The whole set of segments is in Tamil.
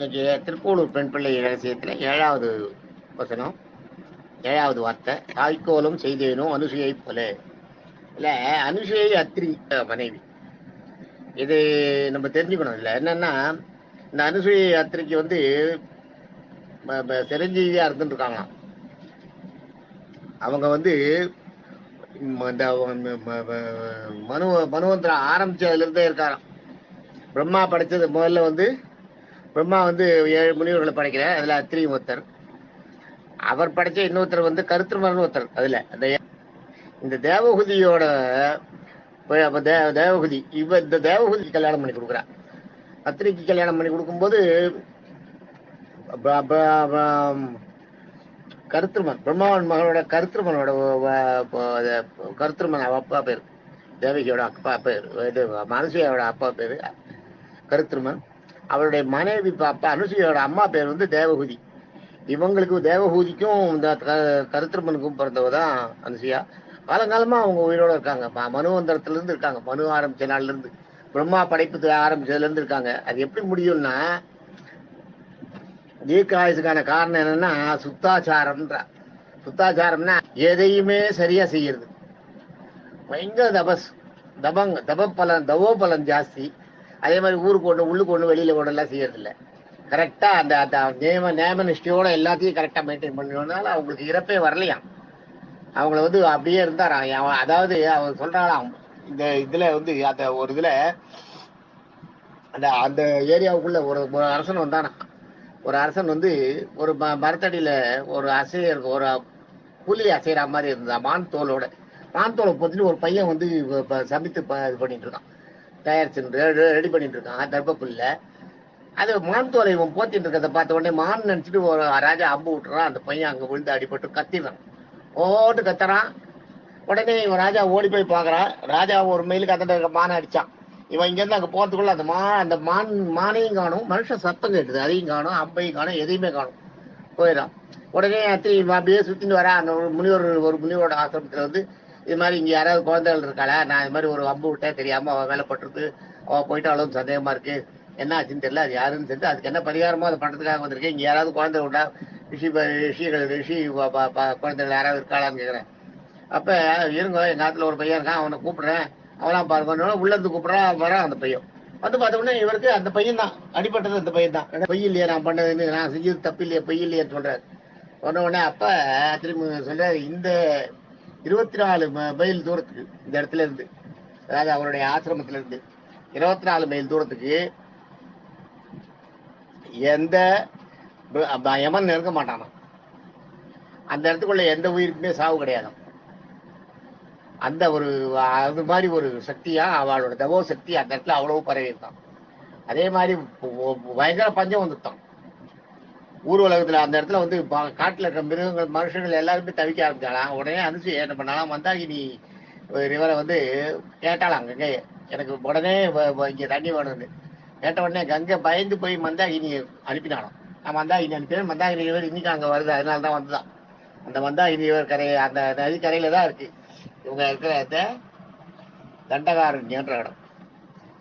இன்னைக்கு திருப்பூலூர் பெண் பிள்ளை ரகசியத்துல 7வது வசனம், 7வது வார்த்தை. தாய்க்கோலும் செய்தேனும் அனுசூயை போல. இல்ல, அனுசூயை அத்திரி மனைவி. இது நம்ம தெரிஞ்சுக்கணும். இல்ல என்னன்னா, இந்த அனுசூயை அத்திரிக்கு வந்து சிரஞ்சீவியா இருந்துட்டு இருக்காங்களாம். அவங்க வந்து இந்த மனுவந்திரம் ஆரம்பிச்சதுல இருந்தே இருக்காராம். பிரம்மா படைச்சது முதல்ல வந்து பிரம்மா வந்து 7 முனிவர்களை படைக்கிறார். அதுல அத்திரி ஒருத்தர். அவர் படைச்ச இன்னொருத்தர் வந்து கருத்திருமர்னு ஒருத்தர். அதுல அந்த இந்த தேவகுதியோட தேவகுதி இந்த தேவகுதிக்கு கல்யாணம் பண்ணி கொடுக்குறா. அத்திரிக்கு கல்யாணம் பண்ணி கொடுக்கும்போது கருத்திருமன், பிரம்மாவன் மகளோட கருத்திருமனோட கருத்திருமன் அப்பா பேர், தேவகியோட அப்பா பேர், இது அனுசூயாவோட அப்பா பேரு கருத்திருமன். அவருடைய மனைவி அப்பா அனுசூயாவோட அம்மா பேர் வந்து தேவகுதி. இவங்களுக்கு தேவகூதிக்கும் இந்த கருத்திருமனுக்கும் பிறந்தவதான் அனுசூயா. காலங்காலமா அவங்க உயிரோட இருக்காங்க. மனுவந்திரத்துல இருந்து இருக்காங்க. மனு ஆரம்பிச்ச நாள்ல இருந்து, பிரம்மா படைப்பு ஆரம்பிச்சதுல இருந்து இருக்காங்க. அது எப்படி முடியும்னா, தீர்க்காயுசுக்கான காரணம் என்னன்னா சுத்தாச்சாரம்ன்ற. சுத்தாச்சாரம்னா எதையுமே சரியா செய்யறது. பயங்கர தவோபலன் ஜாஸ்தி. அதே மாதிரி ஊருக்கு ஒண்ணு உள்ளுக்கு ஒண்ணு வெளியில ஒண்ணு எல்லாம் செய்யறது இல்லை. கரெக்டா அந்த நேம நிஷ்டையோட எல்லாத்தையும் கரெக்டா மெயின்டைன் பண்ணதுனால அவங்களுக்கு இறப்பே வரலையாம். அவங்கள வந்து அப்படியே இருந்தாராம். அதாவது அவங்க சொல்றாங்களாம், இந்த இதுல வந்து அந்த ஒரு இதுல அந்த ஏரியாவுக்குள்ள ஒரு அரசன் வந்தானா. ஒரு அரசன் வந்து ஒரு மரத்தடியில ஒரு ஒரு புலி அசைற மாதிரி இருந்தா, மான் தோலை போட்டுட்டு ஒரு பையன் வந்து சமைத்து இது பண்ணிட்டு இருக்கான், தயாரிச்சு ரெடி பண்ணிட்டு இருக்கான் தர்ப்பப்புல்ல. அது மான் தோலை இவன் போத்திட்டு இருக்கிறத பார்த்த உடனே மான் நினைச்சிட்டு ஒரு ராஜா அம்பு விட்டுறான். அந்த பையன் அங்க விழுந்து அடிபட்டு கத்திடுறான். ஓட்டு கத்துறான். உடனே இவன் ராஜா ஓடி போய் பாக்குறான். ராஜா ஒரு மைலுக்கு அந்த மானை அடிச்சான். இவன் இங்க இருந்து அங்க போறதுக்குள்ள அந்த மானையும் காணும், மனுஷன் சத்தம் கேட்டுது, அதையும் காணும், அம்பையும் காணும், எதையுமே காணும், போயிடான். உடனே அத்தி அப்படியே சுத்தின்னு வரா. அந்த ஒரு முனிவரோட ஆசிரமத்துல வந்து, இது மாதிரி இங்க யாராவது குழந்தைகள் இருக்காளா, நான் இது மாதிரி ஒரு அம்பு விட்டேன் தெரியாம அவ மேல பட்டுருக்கு, அவ போயிட்டு அவ்வளவு சந்தேகமா இருக்கு, என்ன ஆச்சுன்னு தெரியல, அது யாருன்னு தெரிஞ்சு அதுக்கு என்ன பரிகாரமோ அதை பண்றதுக்காக வந்திருக்கேன், இங்க யாராவது குழந்தை விட்டா ரிஷி குழந்தைகள் யாராவது இருக்காளான்னு கேக்குறேன். அப்ப இருங்க, எங்க ஆத்துல ஒரு பையன் இருக்கான், அவனை கூப்பிடுறேன், அவனா பாருங்க. உள்ள இருந்து கூப்பிடுறா, வரான் அந்த பையன். வந்து பார்த்த உடனே இவருக்கு அந்த பையன் தான் அடிபட்டது. அந்த பையன் தான், பொய் இல்லையா நான் பண்ணது, நான் செஞ்சது தப்பு இல்லையா, பொய் இல்லையான்னு சொல்றாரு. சொன்ன உடனே அப்ப திரும்ப சொல்றாரு, இந்த 24 மைல் தூரத்துக்கு இந்த இடத்துல இருந்து, அதாவது அவருடைய ஆசிரமத்துல இருந்து 24 மைல் தூரத்துக்கு எந்த யமன் நெருங்க மாட்டானா. அந்த இடத்துக்குள்ள எந்த உயிருக்குமே சாவு கிடையாது. அந்த ஒரு அது மாதிரி ஒரு சக்தியா அவளோட தவோ சக்தி அந்த இடத்துல அவ்வளவு பரவி இருக்கான். அதே மாதிரி பயங்கர பஞ்சம் வந்துட்டான் ஊர் உலகத்துல. அந்த இடத்துல வந்து காட்டுல இருக்க மிருகங்கள் மனுஷங்கள் எல்லாருமே தவிக்க ஆரம்பிச்சாலாம். உடனே அனுசூயா என்ன பண்ணாலும், மந்தாகினி ரிவரை வந்து கேட்டாலாம் கங்கையை, எனக்கு உடனே இங்க தண்ணி வேணும்னு கேட்ட உடனே கங்கை பயந்து போய் மந்தாகினி அனுப்பினாலும். நான் மந்தாகினி அனுப்பினேன், மந்தாகினி ரிவர் இன்னைக்கு அங்க வருது, அதனாலதான் வந்துதான். அந்த மந்தாகினி ரிவர் கரையை அந்த நதி கரையில தான் இருக்கு இவங்க இருக்கிற அந்த தண்டகாரண்யன்ற இடம்.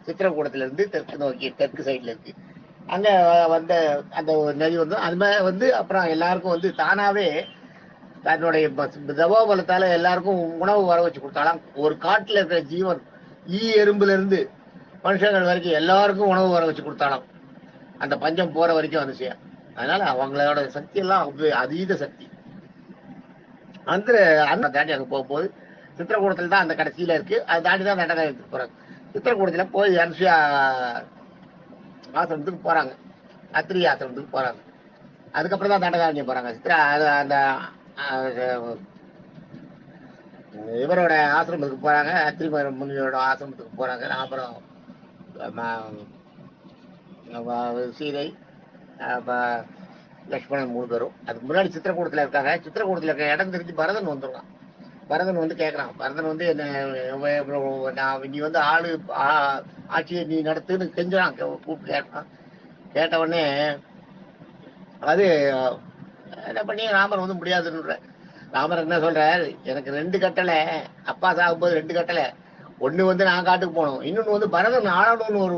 சித்திரக்கூடத்துல இருந்து தெற்கு நோக்கி தெற்கு சைட்ல இருக்கு. அங்க வந்த அந்த நதி வந்து அது மாதிரி வந்து அப்புறம் எல்லாருக்கும் வந்து தானாவே தன்னுடைய தவோபலத்தால எல்லாருக்கும் உணவு வர வச்சு கொடுத்தாலாம். ஒரு காட்டுல இருக்கிற ஜீவன் எறும்புல இருந்து மனுஷங்கள் வரைக்கும் எல்லாருக்கும் உணவு வர வச்சு கொடுத்தாலாம், அந்த பஞ்சம் போற வரைக்கும் அனுசூயா. அதனால அவங்களோட சக்தி எல்லாம் அதீத சக்தி. அந்த தாண்டி அங்க போகும்போது சித்திரக்கூடத்துல தான் அந்த கடைசியில இருக்கு, அதை தாண்டி தான் தண்டகாரண்யத்துக்கு போறாங்க. சித்திரக்கூடத்துல போய் அனுசூயா ஆசிரமத்துக்கு போறாங்க, அத்திரி ஆசிரமத்துக்கு போறாங்க. அதுக்கப்புறம் தான் தண்டகாரண்யம் போறாங்க. அந்த இவரோட ஆசிரமத்துக்கு போறாங்க, அத்திரி முனியோட ஆசிரமத்துக்கு போறாங்க. அப்புறம் சீதை லட்சுமணன் 3 பேரும் அதுக்கு முன்னாடி சித்திரக்கூடத்துல இருக்காங்க. சித்திரக்கூடத்துல இருக்க இடம் தெரிஞ்சு பரதன் வந்துருக்கான். பரதன் வந்து கேட்கறான். பரதன் வந்து என்ன நீ வந்து ஆட்சியை நீ நடத்துன்னு கெஞ்சான், கூப்பிட்டு கேட்டான். கேட்ட உடனே அது என்ன பண்ணி ராமர் வந்து முடியாதுன்ற. ராமர் என்ன சொல்றாரு, எனக்கு 2 கட்டளை, அப்பா சாகும்போது 2 கட்டளை. ஒண்ணு வந்து நான் காட்டுக்கு போனோம், இன்னொன்னு வந்து பரதன் ஆளணும்னு ஒரு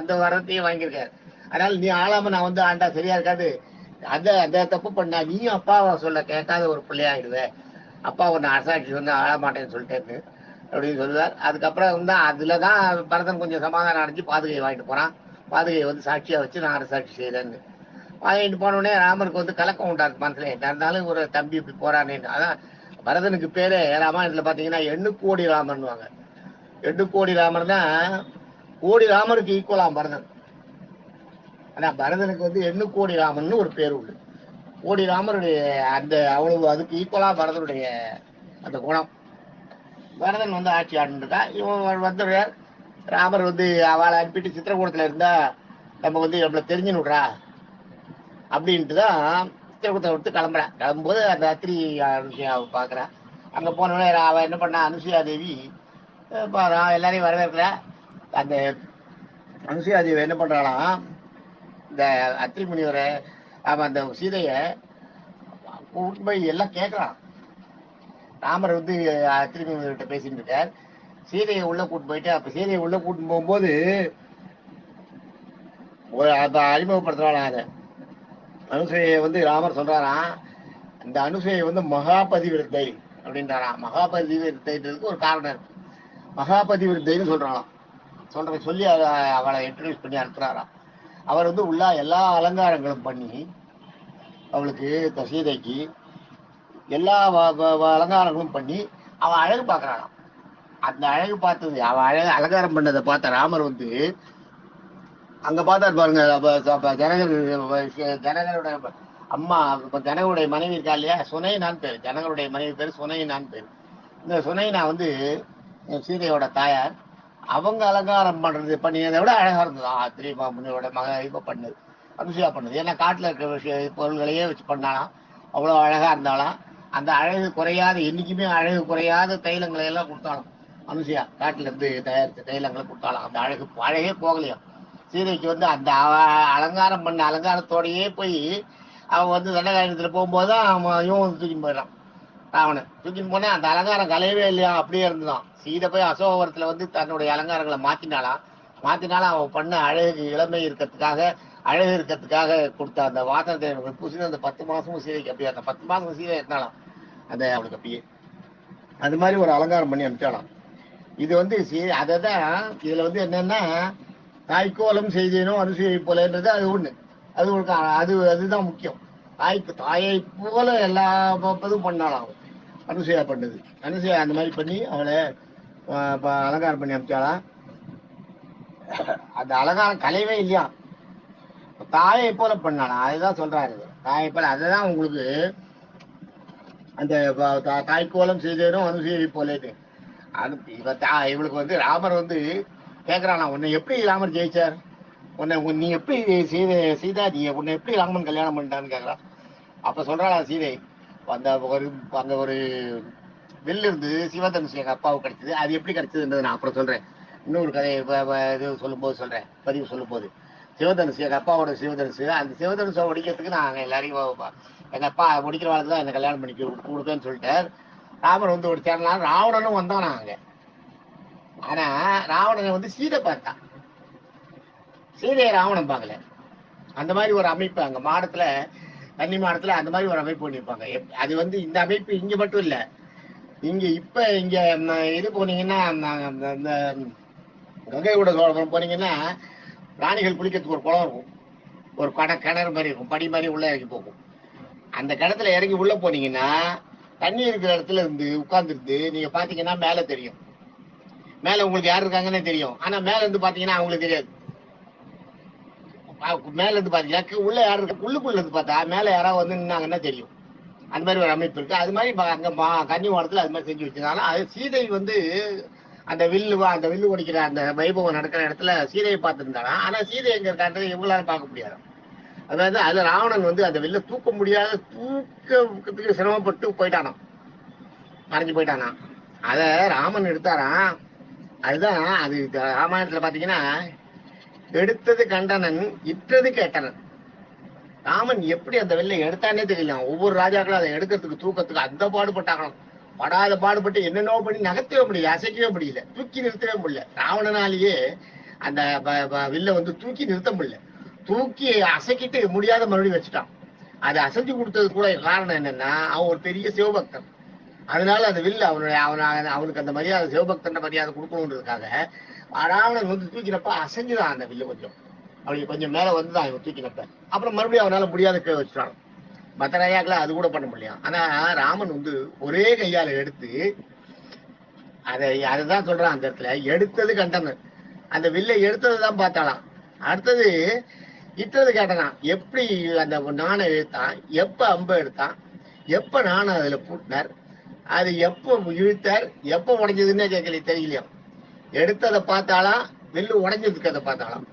அந்த வரத்தையும் வாங்கியிருக்காரு. அதனால நீ ஆளாம நான் வந்து ஆண்டா சரியா இருக்காது, அந்த தப்பு பண்ணா நீயும் அப்பாவை சொல்ல கேட்காத ஒரு பிள்ளையாயிடுவே, அப்பா உன்னை அரசாட்சி வந்து ஆள மாட்டேன்னு சொல்லிட்டேன்னு அப்படின்னு சொல்லுவார். அதுக்கப்புறம் தான் அதுலதான் பரதன் கொஞ்சம் சமாதானம் அடைஞ்சு பாதுகையை வாங்கிட்டு போறான். பாதுகையை வந்து சாட்சியா வச்சு நான் அரசாட்சி செய்யறேன்னு வாங்கிட்டு போனோடனே ராமருக்கு வந்து கலக்கம் உண்டாது மனசுல, என்ன இருந்தாலும் ஒரு தம்பி இப்படி போறானேன்னு. அதான் பரதனுக்கு பேரு ராமாயணத்துல பாத்தீங்கன்னா 8 கோடி ராமர்னுவாங்க. 8 கோடி ராமர் தான், கோடி ராமருக்கு ஈக்குவலாம் பரதன். ஆனா பரதனுக்கு வந்து 8 கோடி ராமன் ஒரு பேர் உண்டு. கோடி ராமருடைய அந்த அவ்வளவு அதுக்கு ஈக்குவலா பரதனுடைய அந்த குணம். பரதன் வந்து ஆட்சி ஆண்டுருக்கா, இவன் வந்துடுறார். ராமர் வந்து அவளை அனுப்பிட்டு சித்திரகூடத்துல இருந்தா நம்ம வந்து நம்மள தெரிஞ்சு விடுறா அப்படின்ட்டு தான் சித்திரகூடத்தை விட்டு கிளம்புறேன். கிளம்பும்போது அந்த அத்திரி அனுசூயாவை பாக்குறேன். அங்க போனோடனே அவ என்ன பண்ணா, அனுசூயா தேவி எல்லாரையும் வரவேற்கிற. அந்த அனுசூயா தேவி என்ன பண்றாளாம், இந்த அத்திரி முனிவரை அவன் அந்த சீதைய கூட்டு போய் எல்லாம் கேட்கறான். ராமர் வந்து அத்திரி முனிவர்கிட்ட பேசிட்டு இருக்கார். சீதையை உள்ள கூட்டு போயிட்டு, அப்ப சீதையை உள்ள கூட்டு போகும்போது அறிமுகப்படுத்துறாளாம். அதை அனுசூயை வந்து ராமர் சொல்றாராம், அந்த அனுசூயை வந்து மகாபதி விருத்தை அப்படின்றாராம். மகாபதி விருத்தைன்றதுக்கு ஒரு காரணம் இருக்கு. மகாபதி விருத்தைன்னு சொல்றாளாம். சொல்லி அவளை இன்ட்ரடியூஸ் பண்ணி அனுப்புறாராம். அவர் வந்து உள்ள எல்லா அலங்காரங்களும் பண்ணி அவளுக்கு சீதைக்கு எல்லா அலங்காரங்களும் பண்ணி அவ அழகு பார்க்கறாளாம். அந்த அழகு பார்த்தது, அவ அழகு அலங்காரம் பண்ணதை பார்த்த ராமர் வந்து அங்க பார்த்தாரு பாருங்க. ஜனகருடைய அம்மா, ஜனகருடைய மனைவி இருக்கா இல்லையா, சுனைனான்னு பேரு. ஜனகருடைய மனைவி பேரு சுனைனான்னு பேரு. இந்த சுனைனா வந்து சீதையோட தாயார். அவங்க அலங்காரம் பண்றது பண்ணியதை விட அழகா இருந்தது ஆத்திரி முனியோட மக இப்ப பண்ணது, அனுசூயா பண்ணது. ஏன்னா காட்டுல இருக்கிற பொருள்களையே வச்சு பண்ணாலாம், அவ்வளவு அழகா இருந்தாலும். அந்த அழகு குறையாத, என்னைக்குமே அழகு குறையாத தைலங்களை எல்லாம் கொடுத்தாலும் அனுசூயா காட்டுல இருந்து தயாரித்த தைலங்களை கொடுத்தாலும் அந்த அழகே போகலையும். சீதைக்கு வந்து அந்த அலங்காரம் பண்ண அலங்காரத்தோடையே போய் அவன் வந்து தண்டகாயணத்துல போகும்போதுதான் அவன் இவன் வந்து தூக்கின்னு போயிடறான். ராவணன் தூக்கின்னு போனேன், அந்த அலங்காரம் கலையவே இல்லையா, அப்படியே இருந்துதான். சீதை போய் அசோகவரத்துல வந்து தன்னுடைய அலங்காரங்களை மாத்தினாலும் அவன் பண்ண அழகு இளமை இருக்கிறதுக்காக கொடுத்த அந்த வாசனத்தை பூசின அந்த 10 மாசமும் சீதைக்கு அப்படியே, அந்த 10 மாசம் சீதை இருந்தாலும் அந்த அவளுக்கு அப்படியே அது மாதிரி ஒரு அலங்காரம் பண்ணி அனுப்பிச்சாலாம். இது வந்து அததான் இதுல வந்து என்னன்னா, தாய்க்கோலம் செய்தேனும் அனுசூயை போலன்றது அது ஒண்ணு. அதுதான் முக்கியம். தாயை போல எல்லா இதுவும் பண்ணாலும் அனுசூயா பண்ணது. அனுசூயா அந்த மாதிரி பண்ணி அவளை அலங்காரம் பண்ணி அனுப்பிச்சாலாம். அந்த அலங்காரம் கலையவே இல்லையா, தாயை போல பண்ணாலாம். அதுதான் சொல்றாரு, தாயை போல. அதுதான் உங்களுக்கு அந்த தாய்க்கோலம் செய்தேனும் அனுசூயை போலேன்னு. இவளுக்கு வந்து ராமர் வந்து கேக்குறானா, உன்னை எப்படி ராமர் ஜெயிச்சார், நீ எப்படி சீதாஜி உன்னை எப்படி ராமன் கல்யாணம் பண்ணிட்டான்னு கேக்குறான். அப்ப சொல்றாளா சீதை, அங்க ஒரு வில் இருந்து சிவதனுசு எங்க அப்பாவுக்கு கிடைச்சது. அது எப்படி கிடைச்சதுன்றது நான் அப்புறம் சொல்றேன். இன்னொரு கதையை இது சொல்லும் போது சொல்றேன், பதிவு சொல்லும் போது. சிவதனுசு எங்க அப்பாவோட சிவதனுசு, அந்த சிவதனுசை ஒடிக்கிறதுக்கு நான் எல்லாரையும் எங்க அப்பா முடிக்கிற வாழ்க்கை தான் என்ன கல்யாணம் பண்ணி கொடுப்பேன்னு சொல்லிட்டார். ராமர் வந்து ஒரு சேரலாம். ராவணனும் வந்தானா அங்க. ஆனா ராவணனை வந்து சீதை பார்த்தான், சீதையை ராவணன் பார்க்கல. அந்த மாதிரி ஒரு அமைப்பு அங்க மாடத்துல, தண்ணி மாடத்துல அந்த மாதிரி ஒரு அமைப்பு பண்ணிருப்பாங்க. அது வந்து இந்த அமைப்பு இங்க மட்டும் இல்ல, இங்க இது போனீங்கன்னா இந்த கங்கை கூட சோழபுரம் போனீங்கன்னா ராணிகள் குளிக்கிறதுக்கு ஒரு குளம் இருக்கும், ஒரு கிணறு மாதிரி இருக்கும், படி மாதிரி உள்ள இறங்கி போகும். அந்த கிணத்துல இறங்கி உள்ள போனீங்கன்னா தண்ணி இருக்கிற இடத்துல இருந்து உட்கார்ந்துருந்து நீங்க பாத்தீங்கன்னா மேல தெரியும், மேல உங்களுக்கு யாரு இருக்காங்கன்னே தெரியும். ஆனா மேல இருந்து பாத்தீங்கன்னா அவங்களுக்கு தெரியாது. மேல இருந்து பாத்தீங்கன்னா உள்ள யாரு இருக்கு, உள்ளுக்குள்ள இருந்து பார்த்தா மேல யாராவது வந்து நின்னாங்கன்னா தெரியும். அந்த மாதிரி ஒரு அமைப்பு இருக்கு. அது மாதிரி அங்க கன்னிவாரத்துல அது மாதிரி செஞ்சு வச்சிருந்தாலும், அது சீதை வந்து அந்த வில்லு ஒடிக்கிற அந்த வைபவம் நடக்கிற இடத்துல சீதையை பார்த்துருந்தாங்க. ஆனா சீதை எங்க இருக்கான்றது இவங்களால பார்க்க முடியாது. அதாவது அதுல ராவணன் வந்து அந்த வில்ல தூக்க முடியாத, தூக்கத்துக்கு சிரமப்பட்டு போயிட்டானாம், மறைஞ்சு போயிட்டானா. அத ராமன் எடுத்தாராம். அதுதான் அது ராமாயணத்துல பாத்தீங்கன்னா, எடுத்தது கண்டனன், இட்டது கேட்டனன். ராமன் எப்படி அந்த வெள்ளை எடுத்தானே தெரியல. ஒவ்வொரு ராஜாக்களும் அதை எடுக்கிறதுக்கு தூக்கத்துக்கு அந்த பாடுபட்டாங்களாம். படாத பாடுபட்டு என்னென்னோ பண்ணி நகர்த்தவே முடியல, அசைக்கவே முடியல, தூக்கி நிறுத்தவே முடியல. ராவணனாலேயே அந்த வில்ல வந்து தூக்கி நிறுத்த முடியல. தூக்கி அசைக்கிட்டு முடியாத மறுபடியும் வச்சுட்டான். அதை அசைஞ்சு கொடுத்தது கூட காரணம் என்னன்னா, அவன் ஒரு பெரிய சிவபக்தன். அதனால அந்த வில்லு அவனுக்கு அந்த மரியாதை, சிவபக்தன் மரியாதை கொடுக்கணுன்றதுக்காக ராவணன் வந்து தூக்கினப்ப அசைஞ்சுதான் அந்த வில்லு கொஞ்சம் அப்படி கொஞ்சம் மேல வந்துதான் இவன் தூக்கினப்ப. அப்புறம் மறுபடியும் அவனால முடியாத கீழே வச்சுட்டான். மற்ற ராஜாக்களை அது கூட பண்ண முடியும். ஆனா ராமன் வந்து ஒரே கையால எடுத்து அதுதான் சொல்றான் அந்த இடத்துல, எடுத்தது கண்டன அந்த வில்லை எடுத்ததுதான் பார்த்தாலாம். அடுத்தது இட்டது கேட்டனான், எப்படி அந்த நாணை இழுத்தான், எப்ப அம்ப எடுத்தான், எப்ப நாணை அதுல பூட்டினார், அது எப்ப இழுத்தார், எப்ப உடைஞ்சதுன்னே கேட்கல, தெரியலையா. எடுத்ததை பார்த்தாலாம், வில்லு உடைஞ்சதுக்கு அதை பார்த்தாலாம்.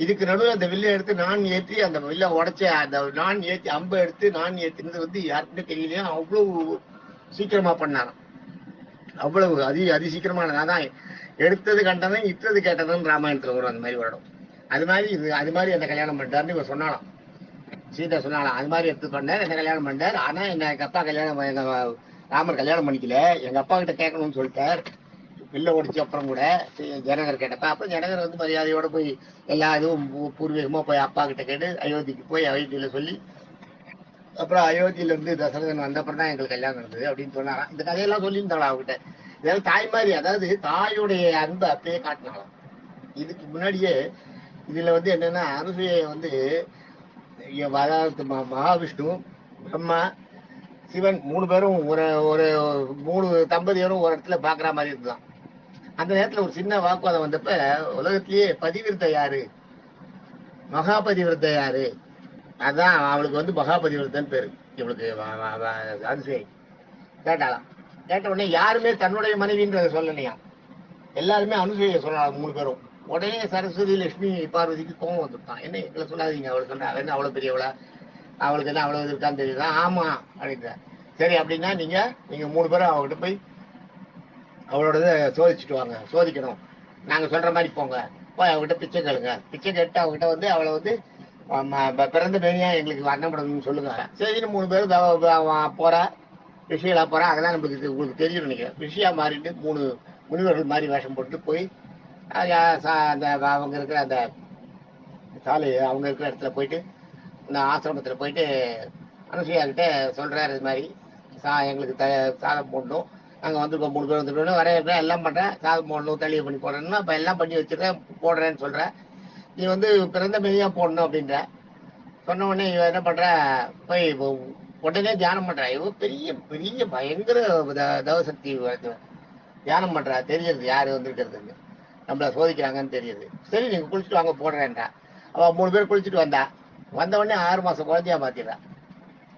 இதுக்கு நடுவில் அந்த வில்லை எடுத்து நான் ஏற்றி அந்த வில்லை உடைச்ச அந்த நான் ஏற்றி அம்ப எடுத்து நான் ஏற்றினது வந்து யாருக்குமே தெரியலையா. அவ்வளவு சீக்கிரமா பண்ணாராம். அவ்வளவு அதிசீக்கிரமான அதான் எடுத்தது கண்டவன் இட்டது கேட்டதுன்னு ராமாயணத்துல வரும். அந்த மாதிரி வரணும். அது மாதிரி என்ன கல்யாணம் பண்ணிட்டாருன்னு இவன் சொன்னாலாம். சீதா சொன்னாலாம், அது மாதிரி எடுத்து பண்ணார், என்ன கல்யாணம் பண்ணார். ஆனா எங்க அப்பா எங்க ராமர் கல்யாணம் பண்ணிக்கல, எங்க அப்பா கிட்ட கேட்கணும்னு சொல்லிட்டார். வில்ல ஓடிச்சு அப்புறம் கூட ஜனகர் கேட்டப்ப, அப்புறம் ஜனகர் வந்து மரியாதையோட போய் எல்லா இதுவும் பூர்வீகமா போய் அப்பா கிட்ட கேட்டு அயோத்திக்கு போய் அயோத்தியில சொல்லி, அப்புறம் அயோத்தியில இருந்து தசரதன் வந்த அப்புறம் தான் எங்களுக்கு கல்யாணம் நடந்தது அப்படின்னு சொன்னாராம். இந்த கதையெல்லாம் சொல்லியிருந்தாளா அவகிட்ட. இதெல்லாம் தாய் மாதிரி, அதாவது தாயுடைய அன்பை அப்பயே காட்டினாலாம். இதுக்கு முன்னாடியே இதுல வந்து என்னன்னா, அனுசூயை வந்து மகாவிஷ்ணு, பிரம்மா, சிவன் 3 பேரும் ஒரு 3 தம்பதியரும் ஒரு இடத்துல பாக்குற மாதிரி இருந்துதான். அந்த நேரத்துல ஒரு சின்ன வாக்குவாதம் வந்தப்ப, உலகத்திலேயே பதிவிரத்தை யாரு, மகாபதிவிரத்தை யாரு, அதான் அவளுக்கு வந்து மகாபதிவிரத்தன் பேரு. இவளுக்கு அனுசூயை கேட்டாலாம். கேட்ட உடனே யாருமே தன்னுடைய மனைவின்றத சொல்லலையா, எல்லாருமே அனுசூயை சொல்லலாம் 3 பேரும். உடனே சரஸ்வதி, லட்சுமி, பார்வதிக்கு கோவம் வந்துட்டான். என்ன எங்களை சொல்லாதீங்க, அவளை சொன்னா அவ என்ன அவ்வளவு பெரியவளா, அவளுக்கு என்ன அவ்வளவு இருக்கான்னு தெரியுதா. ஆமா அப்படின்ற. சரி அப்படின்னா நீங்க 3 பேரும் அவகிட்ட போய் அவளோட சோதிச்சுட்டு வாங்க, சோதிக்கணும், நாங்க சொல்ற மாதிரி போங்க, போய் அவகிட்ட பிச்சை கேளுங்க, பிச்சை கேட்டு அவகிட்ட வந்து அவளை வந்து பிறந்த மேனியா எங்களுக்கு வண்ணப்படணும்னு சொல்லுங்க. சரின்னு 3 பேரும் போற ரிஷிகளா போறா. அதெல்லாம் நம்மளுக்கு உங்களுக்கு தெரியும் நினைக்கிறேன். ரிஷியா மாறிட்டு 3 முனிவர்கள் மாதிரி வேஷம் போட்டு போய் அந்த அவங்க இருக்கிற அந்த சாலை, அவங்க இருக்கிற இடத்துல போயிட்டு, இந்த ஆசிரமத்துல போயிட்டு அனுசூயா கிட்ட சொல்றாரு, இது மாதிரி எங்களுக்கு சாதம் போடணும், நாங்க வந்து 3 பேர் வந்துட்டோம், வர எல்லாம் பண்றேன், சாதம் போடணும், தளியை பண்ணி போடுறேன்னா இப்ப எல்லாம் பண்ணி வச்சிருக்கேன், போடுறேன்னு சொல்ற, நீ வந்து பிறந்த மெய்யா போடணும் அப்படின்ற. சொன்ன உடனே இவ என்ன பண்ற, போய் உடனே தியானம் பண்றா. இவ பெரிய பெரிய பயங்கர தவசக்தி தியானம் பண்றா. தெரியுது யாரு வந்திருக்கிறதுன்னு, நம்மள சோதிக்கிறாங்கன்னு தெரியுது. சரி நீங்க குளிச்சுட்டு வாங்க போடுறேன்றா. அவ 3 பேர் குளிச்சுட்டு வந்த உடனே 6 மாசம் குழந்தையா மாத்திடுறா.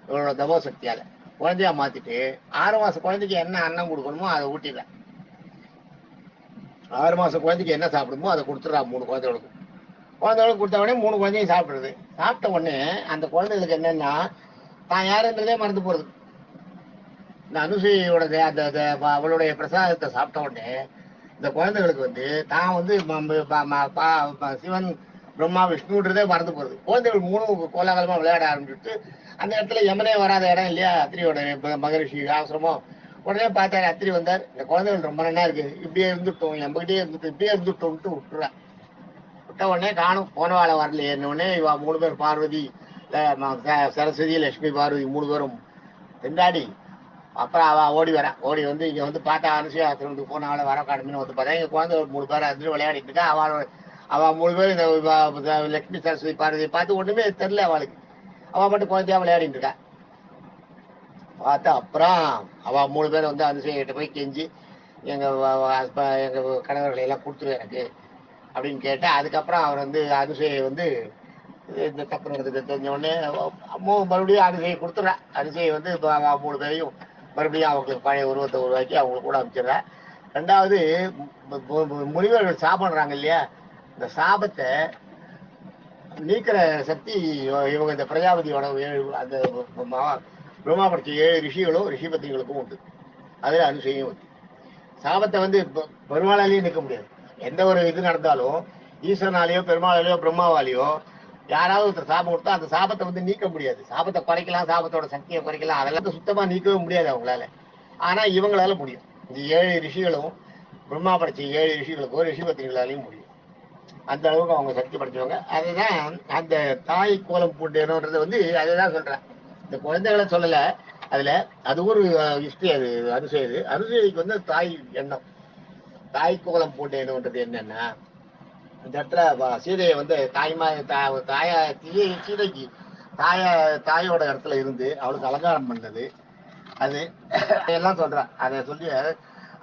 இவளோட தபோசக்தியால குழந்தையா மாத்திட்டு 6 மாசம் குழந்தைக்கு என்ன அன்னம் கொடுக்கணுமோ அதை ஊட்டிடுறா. 6 மாசம் குழந்தைக்கு என்ன சாப்பிடுமோ அதை கொடுத்துட்றா 3 குழந்தைகளுக்கும். குழந்தைகளுக்கு கொடுத்த உடனே 3 குழந்தையும் சாப்பிடுறது. சாப்பிட்ட உடனே அந்த குழந்தைகளுக்கு என்னன்னா, தான் யாருன்றதே மறந்து போறது. இந்த அனுசூயோட அந்த அவளுடைய பிரசாதத்தை சாப்பிட்ட உடனே இந்த குழந்தைகளுக்கு வந்து தான் வந்து சிவன், பிரம்மா, விஷ்ணுன்றதே மறந்து போறது. குழந்தைகள் 3 கோலாகலமா விளையாட ஆரம்பிச்சுட்டு, அந்த இடத்துல யமனே வராத இடம் இல்லையா, அத்திரியோட மகரிஷி ஆசிரமம். உடனே பார்த்தாரு, அத்திரி வந்தார், இந்த குழந்தைகள் ரொம்ப நல்லா இருக்கு, இப்படியே இருந்துட்டோம், எம்பகிட்டே இருந்துட்டு இப்படியே இருந்துட்டோம்ட்டு விட்டுறா. விட்ட உடனே காணும், போனவாழ வரலையே. உடனே இவா 3 பேர், பார்வதி, சரஸ்வதி, லட்சுமி, பார்வதி 3 பேரும் திண்டாடி, அப்புறம் அவ ஓடி வரா. ஓடி வந்து இங்க வந்து பார்த்தா, அனுசூயா ஆசிரமத்துக்கு போனவாழ வர காணுமின்னு வந்து பார்த்தா, இங்க குழந்தை 3 பேர் அது விளையாடிட்டு இருக்கா. அவ 3 பேர் இந்த லட்சுமி, சரஸ்வதி, பார்வதியை பார்த்து ஒண்ணுமே தெரியல அவளுக்கு. அவ மட்டும் குழந்தையா விளையாடிட்டு இருக்கா. பார்த்தா அப்புறம் அவ 3 பேர் வந்து அனுசூயா கிட்ட போய் கெஞ்சி, எங்க கணவர்களை எல்லாம் கொடுத்துரு எனக்கு அப்படின்னு கேட்டா, அதுக்கப்புறம் அவர் வந்து அனுசூயை வந்து இந்த தப்பு நடந்தது தெரிஞ்ச உடனே மறுபடியும் அனுசூயை கொடுத்துட்றா. அனுசூயை வந்து 3 பேரையும் மறுபடியும் அவங்களுக்கு பழைய உருவத்தை உருவாக்கி அவங்களுக்கு கூட அமைச்சிடுறா. 2வது முனிவர்கள் சாப்பிடுறாங்க இல்லையா, இந்த சாபத்தை நீக்கிற சக்தி இவங்க இந்த பிரஜாபதியோட அந்த பிரம்மா படிச்ச 7 ரிஷிகளும் ரிஷிபத்திகளுக்கும் உண்டு. அதுல அனுசூயும் உண்டு. சாபத்தை வந்து பெருமாளாலேயே நிற்க முடியாது. எந்த ஒரு இது நடந்தாலும் ஈஸ்வரனாலேயோ பெருமாளாலேயோ பிரம்மாவாலேயோ யாராவது ஒருத்தர் சாபம் கொடுத்தா அந்த சாபத்தை வந்து நீக்க முடியாது. சாபத்தை குறைக்கலாம், சாபத்தோட சக்தியை குறைக்கலாம், அதெல்லாம் சுத்தமா நீக்கவே முடியாது அவங்களால. ஆனா இவங்களால முடியும். இந்த 7 ரிஷிகளும், பிரம்மா படைச்ச 7 ரிஷிகளுக்கும் ரிஷிபத்திகளாலையும் முடியும். அந்த அளவுக்கு அவங்க சக்தி படைச்சவங்க. அதுதான் அந்த தாய் கோலம் பூண்டேனோன்றது வந்து அதுதான் சொல்றேன். இந்த குழந்தைகளை சொல்லல. அதுல அது ஒரு ஹிஸ்டரி. அது அனுசூயை. அனுசூயைக்கு வந்து தாய் எண்ணம். தாய் கோலம் பூண்டேனோன்றது என்னன்னா, இந்த இடத்துல சீதையை வந்து தாயா சீதைக்கு தாயோட இடத்துல இருந்து அவளுக்கு அலங்காரம் பண்ணது அது எல்லாம் சொல்றேன். அதை சொல்லி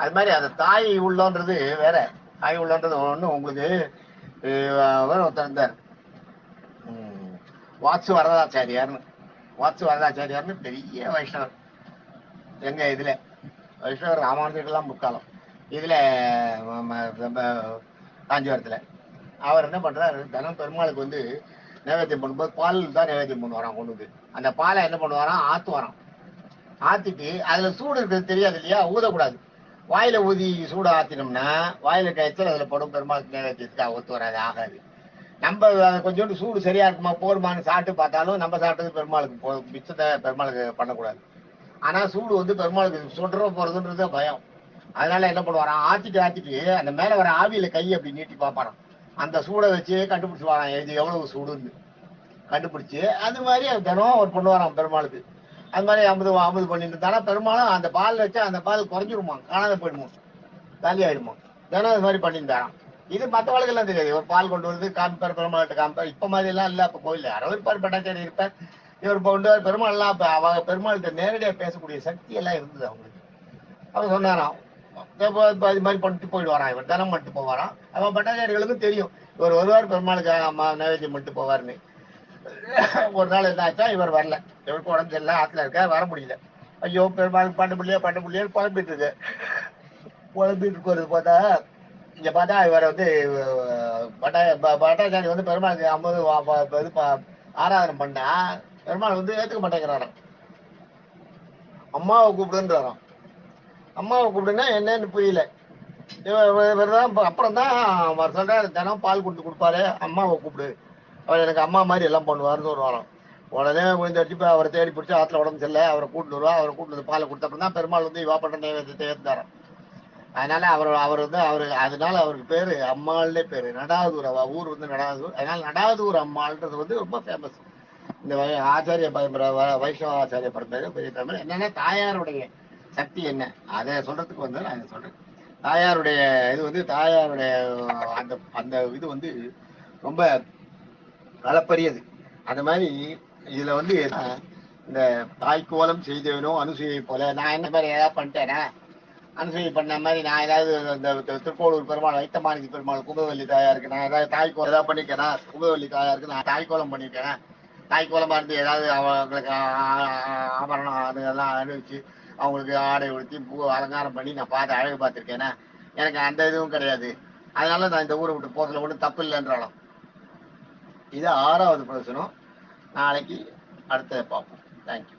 அது மாதிரி அந்த தாய் உள்ளன்றது வேற. தாய் உள்ளன்றது ஒண்ணு உங்களுக்கு ஒருத்தர் இருந்தார், வாட்சு வரதாச்சாரியார்னு. வாட்சு வரதாச்சாரியார்னு பெரிய வைஷ்ணவர். எங்க இதுல வைஷ்ணவர் ராமானுஜர்லாம் முக்காலம் இதுல காஞ்சிபுரத்துல. அவர் என்ன பண்றாரு, தினம் பெருமாளுக்கு வந்து நைவேத்தியம் பண்ணும்போது பால் தான் நைவேத்தியம் பண்ணுவாராம். கொண்டு வந்து அந்த பாலை என்ன பண்ணுவாராம், ஆத்துவாராம். ஆத்திட்டு அதுல சூடு இருக்கிறது தெரியாது இல்லையா, ஊதக்கூடாது. வாயில ஊதி சூடு ஆத்தினோம்னா வாயில காய்ச்சல் அதுல படும். பெருமாளுக்கு நேரத்துக்கு ஒத்து வராது, ஆகாது. நம்ம கொஞ்சோண்டு சூடு சரியா இருக்குமா போருமான்னு சாப்பிட்டு பார்த்தாலும் நம்ம சாப்பிட்டது பெருமாளுக்கு மிச்சத்தை பெருமாளுக்கு பண்ணக்கூடாது. ஆனா சூடு வந்து பெருமாளுக்கு சுடுற போறதுன்றது பயம். அதனால என்ன பண்ணுவாராம், ஆத்திட்டு அந்த மேல வர ஆவியில கை அப்படி நீட்டி பார்ப்பாராம். அந்த சூடை வச்சு கண்டுபிடிச்சு வாராம் இது எவ்வளவு சூடுன்னு கண்டுபிடிச்சு. அது மாதிரி தினம் அவர் பண்ணுவாராம் பெருமாளுக்கு. அது மாதிரி அமுது பண்ணிட்டு இருந்தா பெரும்பாலும் அந்த பால் வச்சு அந்த பால் குறைஞ்சிருமா, காணாத போயிடுமா, காலி ஆயிடுமா. தினம் அது மாதிரி பண்ணியிருந்தாராம். இது மற்றவர்களுக்கு எல்லாம் தெரியாது. ஒரு பால் கொண்டு வந்து காமிப்பார், பெருமாள்கிட்ட காமிப்பார். இப்ப மாதிரி எல்லாம் இல்ல. அப்ப கோயில் யாரோ இருப்பார், பட்டாச்சாரி இருப்பார், இவர் கொண்டு பெருமாள் எல்லாம் அவங்க பெருமாள்கிட்ட நேரடியாக பேசக்கூடிய சக்தி எல்லாம் இருந்தது அவங்களுக்கு. அவர் சொன்னாராம், இது மாதிரி பண்ணிட்டு போயிடுவாராம். இவர் தினம் பண்ணிட்டு போவாராம். அவன் பட்டாச்சாரிகளுக்கும் தெரியும் இவர் வருவார் பெருமாளுக்கு நைவேத்தியம் பண்ணிட்டு போவார்னு. ஒரு நாள் என்ன ஆச்சா, இவர் வரல. இவருக்கு உடம்பு சரியில்லை, ஆத்துல இருக்க, வர முடியல. ஐயோ பெருமாள் பண்ண முடியல குழம்பிட்டு இருக்கு. குழம்பிட்டு இருக்கிறது பார்த்தா இங்க பார்த்தா இவர் வந்து பட்டாச்சாரி வந்து பெருமாளுக்கு 50 இது ஆராதனை பண்ணா பெருமாள் வந்து ஏத்துக்க மாட்டேங்கிறாராம். அம்மாவை கூப்பிடுன்றாராம். அம்மாவை கூப்பிடுன்னா என்னன்னு புரியல. இவர்தான் அப்புறம் தான் அவர் சொல்றாரு, தினம் பால் கொடுப்பாரு, அம்மாவை கூப்பிடு, அவர் எனக்கு அம்மா மாதிரி எல்லாம் பண்ணுவாருன்னு ஒரு வாரம். உடனே கொஞ்சம் அடிச்சு அவரை தேடி பிடிச்சி ஆத்துல உடம்பு சரியில்லை, அவரை கூட்டு வருவா. அவரை கூட்டு வந்து பாலை கொடுத்தப்பறம் தான் பெருமாள் வந்து இவா பண்ற நைவேத்தியத்தை ஏற்றாராம். அதனால அவர் வந்து அதனால அவருக்கு பேரு அம்மாள்னே பேரு. நடாதூர் ஊர் வந்து நடாதூர். அதனால நடாதூர் அம்மாள்ன்றது வந்து ரொம்ப ஃபேமஸ். இந்த ஆச்சாரிய பரம்பரை, வைஷ்ணவ ஆச்சாரிய பரம்பரை பெரிய தமிழ். என்னன்னா தாயாருடைய சக்தி என்ன அதை சொல்றதுக்கு வந்து நான் சொல்றேன். தாயாருடைய இது வந்து தாயாருடைய அந்த அந்த இது வந்து ரொம்ப அளப்பரியது. அந்த மாதிரி இதுல வந்து இந்த தாய்க்கோலம் செய்தவனோ அனுசூயை போல நான் என்ன மாதிரி ஏதாவது பண்ணிட்டேனா, அனுசூயை பண்ண மாதிரி நான் ஏதாவது இந்த திருக்கோளூர் பெருமாள், வைத்தமாநிதி பெருமாள், கும்பவல்லி தாயாருக்கு நான் ஏதாவது தாய்க்கோலம் ஏதாவது பண்ணிருக்கேனா, கும்பவல்லி தாயாருக்கு நான் தாய்க்கோலம் பண்ணிருக்கேனா, தாய்க்கோலமா இருந்து ஏதாவது அவங்களுக்கு ஆபரணம் அதெல்லாம் அணிவிச்சு அவங்களுக்கு ஆடை உடுத்தி பூ அலங்காரம் பண்ணி நான் பார்த்து அழகு பார்த்துருக்கேன்னா, எனக்கு அந்த இதுவும் கிடையாது. அதனால நான் இந்த ஊரை விட்டு போறதுல ஒன்றும் தப்பு இல்லைன்றாலும். இது 6வது பிரச்சனம். நாளைக்கு அடுத்ததை பார்ப்போம். தேங்க்யூ.